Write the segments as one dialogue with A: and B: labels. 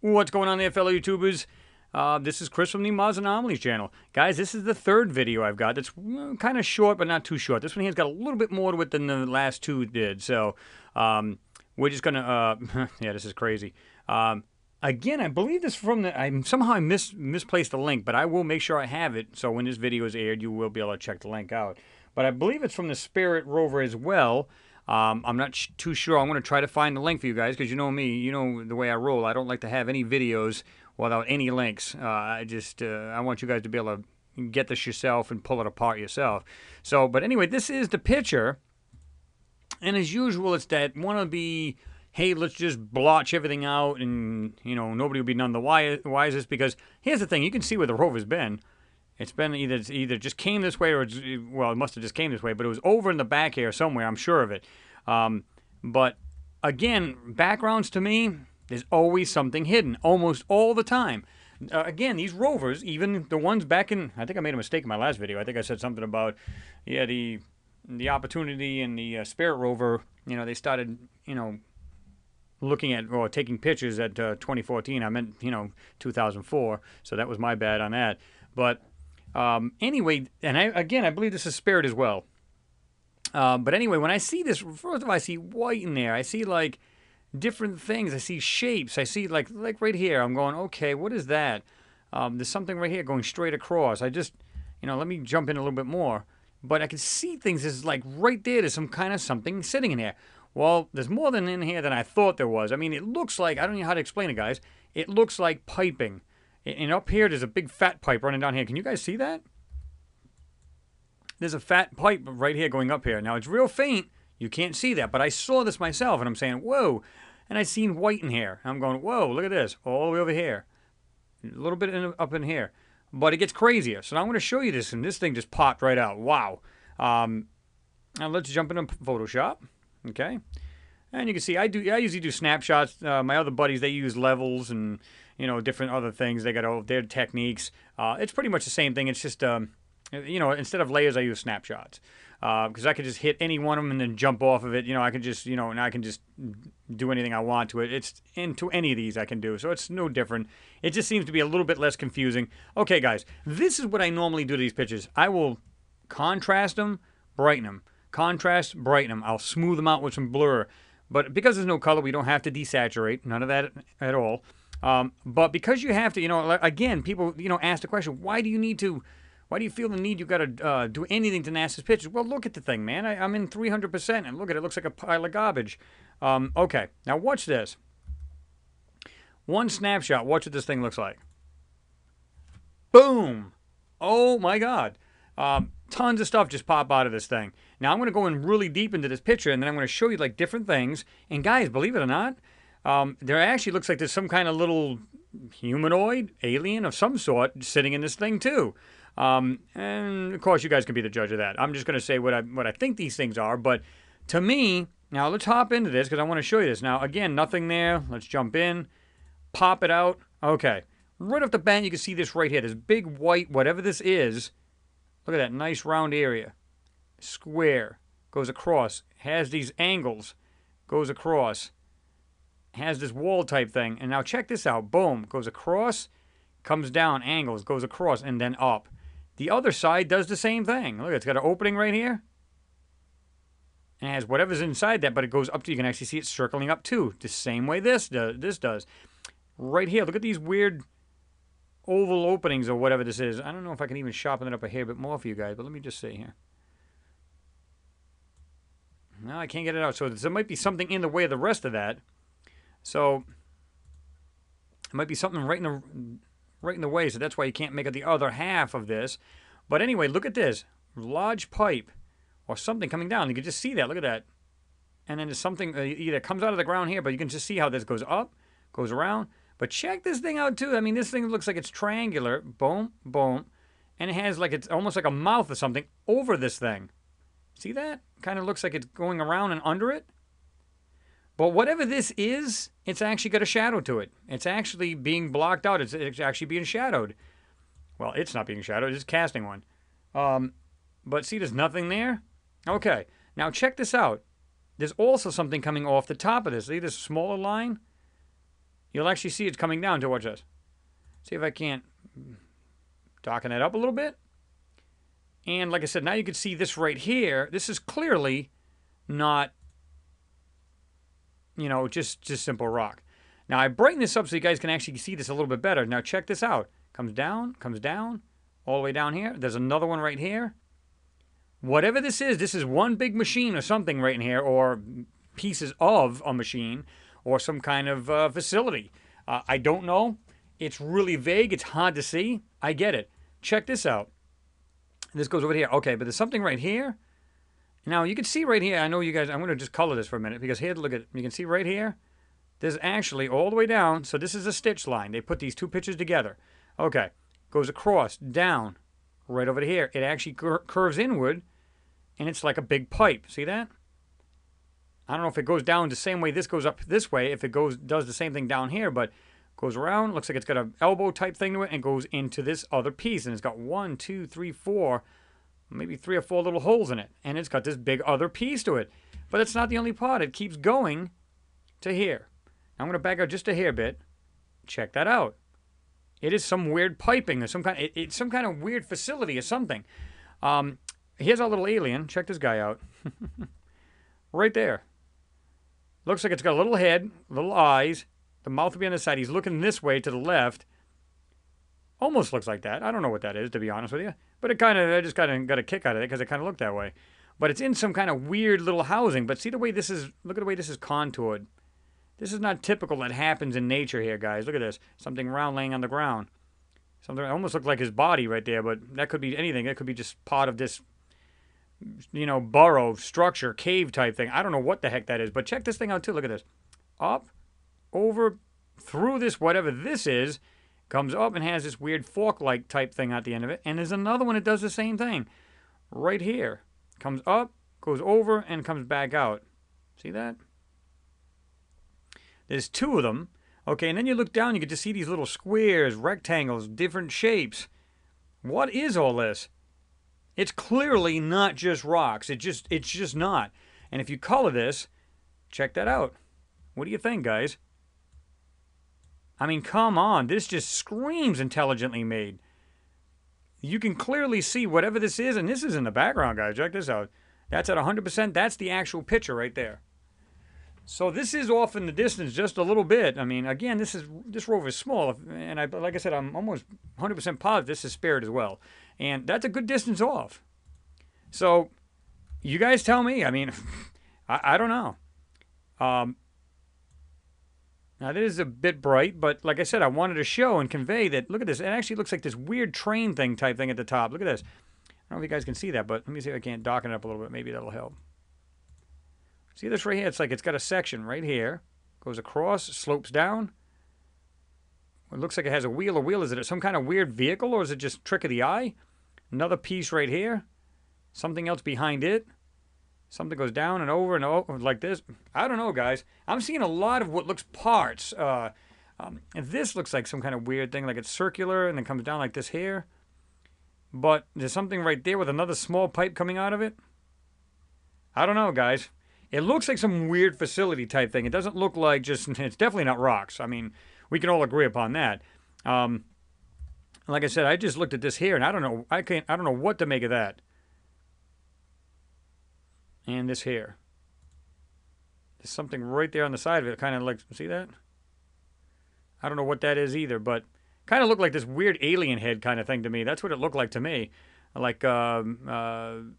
A: What's going on there, fellow YouTubers? This is Chris from the Msss Anomalies channel. Guys, this is the third video I've got that's kind of short, but not too short. This one here's got a little bit more to it than the last two did. So, we're just going to, yeah, this is crazy. Again, I believe this from the, somehow I misplaced the link, but I will make sure I have it. So when this video is aired, you will be able to check the link out. But I believe it's from the Spirit Rover as well. I'm not too sure. I'm going to try to find the link for you guys because you know me, you know the way I roll. I don't like to have any videos without any links. I want you guys to be able to get this yourself and pull it apart yourself. So, but anyway, this is the picture. And as usual, it's that wannabe, hey, let's just blotch everything out and, you know, nobody will be none the wisest. Because here's the thing. You can see where the Rover's been. It's been either just came this way or it's, well, it must have just came this way, but it was over in the back here somewhere, I'm sure of it. But again, backgrounds to me, there's always something hidden, almost all the time. Again, these Rovers, even the ones back in, I think I made a mistake in my last video. I think I said something about, yeah, the Opportunity and the Spirit Rover, you know, they started, you know, looking at or taking pictures at 2014. I meant, you know, 2004, so that was my bad on that. But anyway, and I believe this is Spirit as well. But anyway, when I see this, first of all, I see white in there. I see like different things. I see shapes. I see like right here. I'm going, okay, what is that? There's something right here going straight across. I just, you know, let me jump in a little bit more. But I can see things. There's like right there. There's some kind of something sitting in here. Well, there's more than in here than I thought there was. I mean, it looks like, I don't know how to explain it, guys. It looks like piping. And up here, there's a big fat pipe running down here. Can you guys see that? There's a fat pipe right here going up here. Now, it's real faint. You can't see that. But I saw this myself, and I'm saying, whoa. And I seen white in here. I'm going, whoa, look at this. All the way over here. A little bit up in here. But it gets crazier. So now I'm going to show you this, and this thing just popped right out. Wow. Now, let's jump into Photoshop. Okay. And you can see, I usually do snapshots. My other buddies, they use levels and, you know, different other things. They got all their techniques. It's pretty much the same thing. It's just, you know, instead of layers, I use snapshots. Because I could just hit any one of them and then jump off of it. You know, I could just, you know, and I can just do anything I want to it. It's into any of these I can do. So it's no different. It just seems to be a little bit less confusing. Okay, guys, this is what I normally do to these pictures. I will contrast them, brighten them. Contrast, brighten them. I'll smooth them out with some blur. But because there's no color, we don't have to desaturate. None of that at all. But because you have to, you know, again, people, you know, ask the question, why do you feel the need you've got to do anything to NASA's pictures? Well, look at the thing, man. I'm in 300%, and look at it. It looks like a pile of garbage. Okay, now watch this. One snapshot. Watch what this thing looks like. Boom. Oh, my God. Tons of stuff just pop out of this thing. Now, I'm going to go in really deep into this picture, and then I'm going to show you, like, different things. And, guys, believe it or not, there actually looks like there's some kind of little humanoid, alien of some sort sitting in this thing, too. And, of course, you guys can be the judge of that. I'm just going to say what I think these things are. But to me, now, let's hop into this because I want to show you this. Now, again, nothing there. Let's jump in. Pop it out. Okay. Right off the bat, you can see this right here. This big white, whatever this is. Look at that nice round area. Square. Goes across. Has these angles. Goes across. Has this wall type thing. And now check this out. Boom. Goes across. Comes down. Angles. Goes across. And then up. The other side does the same thing. Look, it's got an opening right here. And it has whatever's inside that, but it goes up to, you can actually see it circling up too. The same way this does. Right here. Look at these weird oval openings or whatever this is. I don't know if I can even sharpen it up a hair bit more for you guys, but let me just see here. No, I can't get it out. So there might be something in the way of the rest of that. So it might be something right in the way. So that's why you can't make it the other half of this. But anyway, look at this. Large pipe or something coming down. You can just see that. Look at that. And then there's something either comes out of the ground here, but you can just see how this goes up, goes around. But check this thing out, too. I mean, this thing looks like it's triangular. Boom, boom. And it has like, it's almost like a mouth or something over this thing. See that? Kind of looks like it's going around and under it. But whatever this is, it's actually got a shadow to it. It's actually being blocked out. It's actually being shadowed. Well, it's not being shadowed. It's casting one. But see, there's nothing there. Okay. Now, check this out. There's also something coming off the top of this. See this smaller line? you'll actually see it's coming down to, watch this. See if I can't darken it up a little bit. And like I said, now you can see this right here. This is clearly not, you know, just simple rock. Now I brighten this up so you guys can actually see this a little bit better. Now check this out. Comes down, all the way down here. There's another one right here. Whatever this is one big machine or something right in here, or pieces of a machine, or some kind of facility. I don't know. It's really vague. It's hard to see. I get it. Check this out. This goes over here. Okay, but there's something right here. Now, you can see right here. I know you guys, I'm going to just color this for a minute, because here, look at it. You can see right here. There's actually all the way down. So this is a stitch line. They put these two pictures together. Okay. Goes across, down, right over to here. It actually curves inward, and it's like a big pipe. See that? I don't know if it goes down the same way this goes up this way, if it does the same thing down here, but goes around. Looks like it's got an elbow type thing to it, and goes into this other piece. And it's got 1, 2, 3, 4, maybe 3 or 4 little holes in it. And it's got this big other piece to it. But it's not the only part. It keeps going to here. I'm going to back out just a hair bit. Check that out. It is some weird piping or some kind. It's some kind of weird facility or something. Here's our little alien. Check this guy out. Right there. Looks like it's got a little head, little eyes. The mouth will be on the side. He's looking this way to the left. Almost looks like that. I don't know what that is, to be honest with you. But I just kind of got a kick out of it because it kind of looked that way. But it's in some kind of weird little housing. But see the way this is, look at the way this is contoured. This is not typical that happens in nature here, guys. Look at this. Something round laying on the ground. Something almost looked like his body right there, but that could be anything. That could be just part of this, you know, burrow, structure, cave type thing. I don't know what the heck that is, but check this thing out too. Look at this. Up, over, through this, whatever this is, comes up and has this weird fork-like type thing at the end of it. And there's another one that does the same thing. Right here. Comes up, goes over, and comes back out. See that? There's 2 of them. Okay, and then you look down, you get to see these little squares, rectangles, different shapes. What is all this? It's clearly not just rocks. It's just not. And if you color this, check that out. What do you think, guys? I mean, come on. This just screams intelligently made. You can clearly see whatever this is, and this is in the background, guys. Check this out. That's at 100%. That's the actual picture right there. So this is off in the distance just a little bit. I mean, again, this rover is small, and like I said, I'm almost 100% positive this is Spirit as well, and that's a good distance off. So, you guys tell me. I mean, I don't know. Now this is a bit bright, but like I said, I wanted to show and convey that. Look at this. It actually looks like this weird train thing type thing at the top. Look at this. I don't know if you guys can see that, but let me see if I can't darken it up a little bit. Maybe that'll help. See this right here? It's like it's got a section right here. Goes across, slopes down. It looks like it has a wheel. A wheel, is it some kind of weird vehicle, or is it just trick of the eye? Another piece right here. Something else behind it. Something goes down and over like this. I don't know, guys. I'm seeing a lot of what looks parts. And this looks like some kind of weird thing, like it's circular and then comes down like this here. But there's something right there with another small pipe coming out of it. I don't know, guys. It looks like some weird facility type thing. It doesn't look like just, it's definitely not rocks. I mean, we can all agree upon that. Like I said, I just looked at this here, and I don't know, I don't know what to make of that. And this here. There's something right there on the side of it, kind of like, see that? I don't know what that is either, but kind of looked like this weird alien head kind of thing to me. That's what it looked like to me. Like, Amazon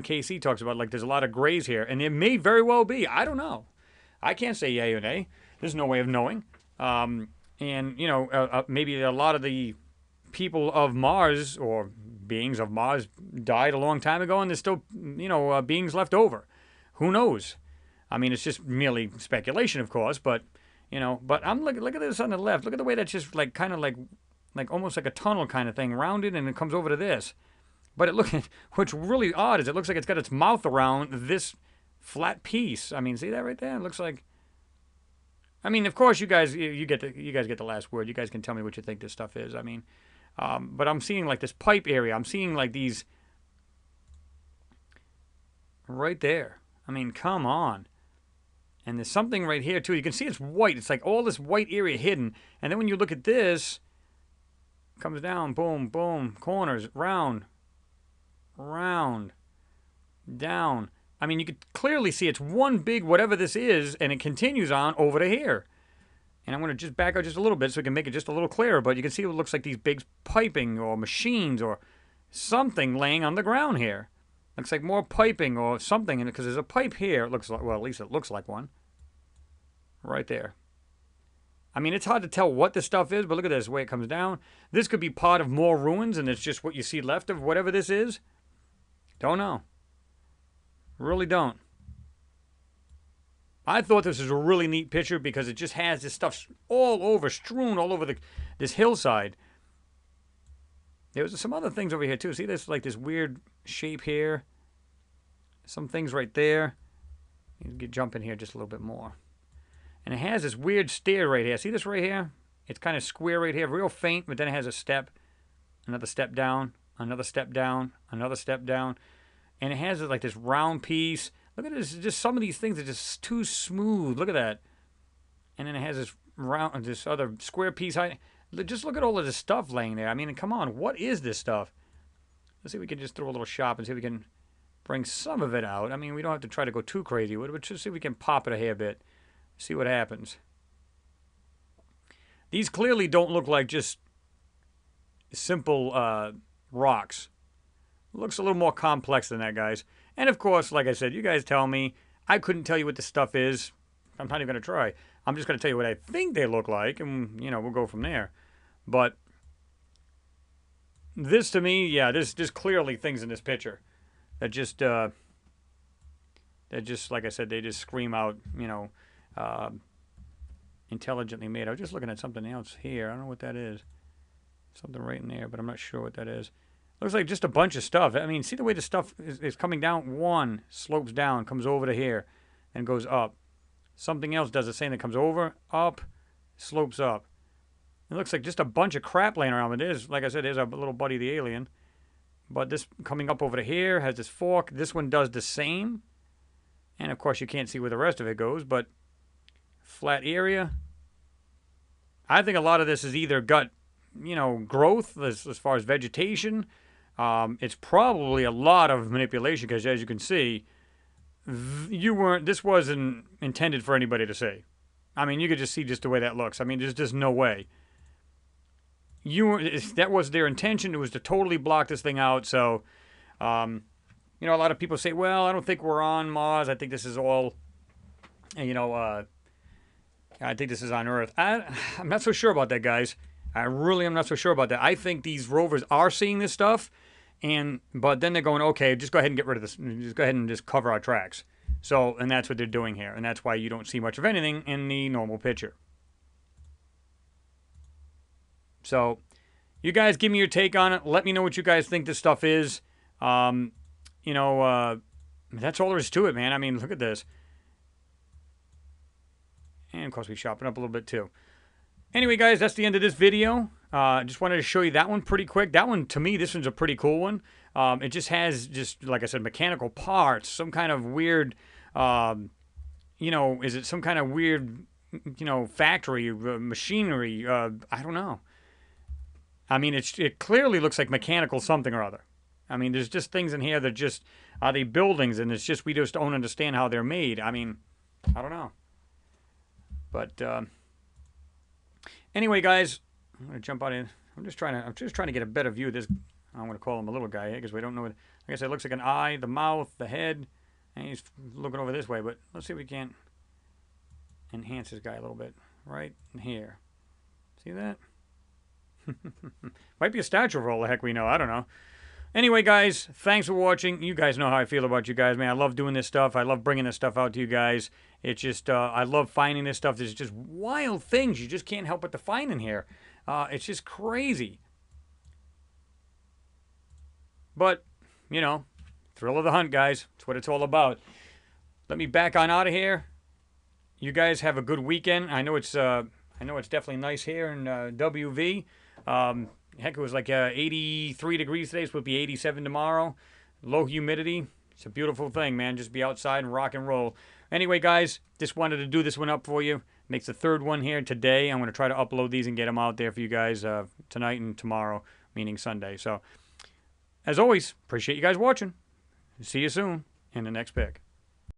A: KC talks about, like, there's a lot of grays here, and it may very well be. I don't know. I can't say yay or nay. There's no way of knowing. And, you know, maybe a lot of the people of Mars, or beings of Mars, died a long time ago, and there's still, you know, beings left over. Who knows? I mean, it's just merely speculation, of course, but, you know, but I'm look at this on the left. Look at the way that's just, like, kind of like almost like a tunnel kind of thing, rounded, and it comes over to this. But what's really odd is it looks like it's got its mouth around this flat piece. I mean, see that right there? It looks like. I mean, of course, you guys get the last word. You guys can tell me what you think this stuff is. I mean, but I'm seeing like this pipe area. I'm seeing like these right there. I mean, come on. And there's something right here, too. You can see it's white. It's like all this white area hidden. And then when you look at this, it comes down, boom, boom, corners, round, round, down. I mean, you could clearly see it's one big whatever this is, and it continues on over to here. And I'm going to just back out just a little bit so we can make it just a little clearer. But you can see it looks like these big piping or machines or something laying on the ground here. Looks like more piping or something, because there's a pipe here. It looks like, well, at least it looks like one. Right there. I mean, it's hard to tell what this stuff is, but look at this, the way it comes down. This could be part of more ruins, and it's just what you see left of whatever this is. Don't know. Really don't. I thought this was a really neat picture because it just has this stuff all over, strewn all over this hillside. There was some other things over here, too. See, there's like this weird shape here. Some things right there. You can jump in here just a little bit more. And it has this weird stair right here. See this right here? It's kind of square right here, real faint, but then it has a step. Another step down, another step down, another step down. And it has like this round piece. Look at this. Just some of these things are just too smooth. Look at that. And then it has this round, this other square piece. Just look at all of this stuff laying there. I mean, come on. What is this stuff? Let's see if we can just throw a little shop and see if we can bring some of it out. I mean, we don't have to try to go too crazy with it, but just see if we can pop it a hair bit. See what happens. These clearly don't look like just simple rocks. It looks a little more complex than that, guys. And of course, like I said, you guys tell me. I couldn't tell you what this stuff is. I'm not even going to try. I'm just going to tell you what I think they look like, and, you know, we'll go from there. But this, to me, yeah, there's clearly things in this picture that just, like I said, they just scream out, you know, intelligently made. I was just looking at something else here. I don't know what that is. Something right in there, but I'm not sure what that is. Looks like just a bunch of stuff. I mean, see the way the stuff is coming down? One slopes down, comes over to here, and goes up. Something else does the same. That comes over, up, slopes up. It looks like just a bunch of crap laying around. But it is, like I said, there's our little buddy, the alien. But this coming up over to here has this fork. This one does the same. And, of course, you can't see where the rest of it goes, but flat area. I think a lot of this is either got, you know, growth as far as vegetation. It's probably a lot of manipulation because, as you can see, this wasn't intended for anybody to see. I mean, you could just see just the way that looks. I mean, there's just no way. That was their intention. It was to totally block this thing out. So, you know, a lot of people say, well, I don't think we're on Mars. I think this is all, you know, I think this is on Earth. I'm not so sure about that, guys. I really am not so sure about that. I think these rovers are seeing this stuff, but then they're going, okay, just go ahead and get rid of this. Just go ahead and just cover our tracks. So, and that's what they're doing here, and that's why you don't see much of anything in the normal picture. So, you guys give me your take on it. Let me know what you guys think this stuff is. You know, that's all there is to it, man. I mean, look at this. And, of course, we shop it up a little bit, too. Anyway, guys, that's the end of this video. Just wanted to show you that one pretty quick. That one, to me, this one's a pretty cool one. It just has, like I said, mechanical parts, some kind of weird, you know, is it some kind of weird, you know, factory, machinery? I don't know. I mean, it clearly looks like mechanical something or other. I mean, there's just things in here that just, are they buildings? And it's just, we just don't understand how they're made. I mean, I don't know. But, anyway, guys, I'm going to jump out in. I'm just trying to get a better view of this. I'm going to call him a little guy because we don't know what, like I said, it looks like an eye, the mouth, the head, and he's looking over this way. But let's see if we can enhance this guy a little bit right in here. See that? Might be a statue for all the heck we know. I don't know. Anyway, guys, thanks for watching. You guys know how I feel about you guys, man. I love doing this stuff. I love bringing this stuff out to you guys. It's just, I love finding this stuff. There's just wild things you just can't help but to find in here. It's just crazy. But, you know, thrill of the hunt, guys. That's what it's all about. Let me back on out of here. You guys have a good weekend. I know it's definitely nice here in WV. Heck, it was like 83 degrees today. It's supposed to be 87 tomorrow. Low humidity. It's a beautiful thing, man. Just be outside and rock and roll. Anyway, guys, just wanted to do this one up for you. Makes the third one here today. I'm going to try to upload these and get them out there for you guys tonight and tomorrow, meaning Sunday. So, as always, appreciate you guys watching. See you soon in the next pick.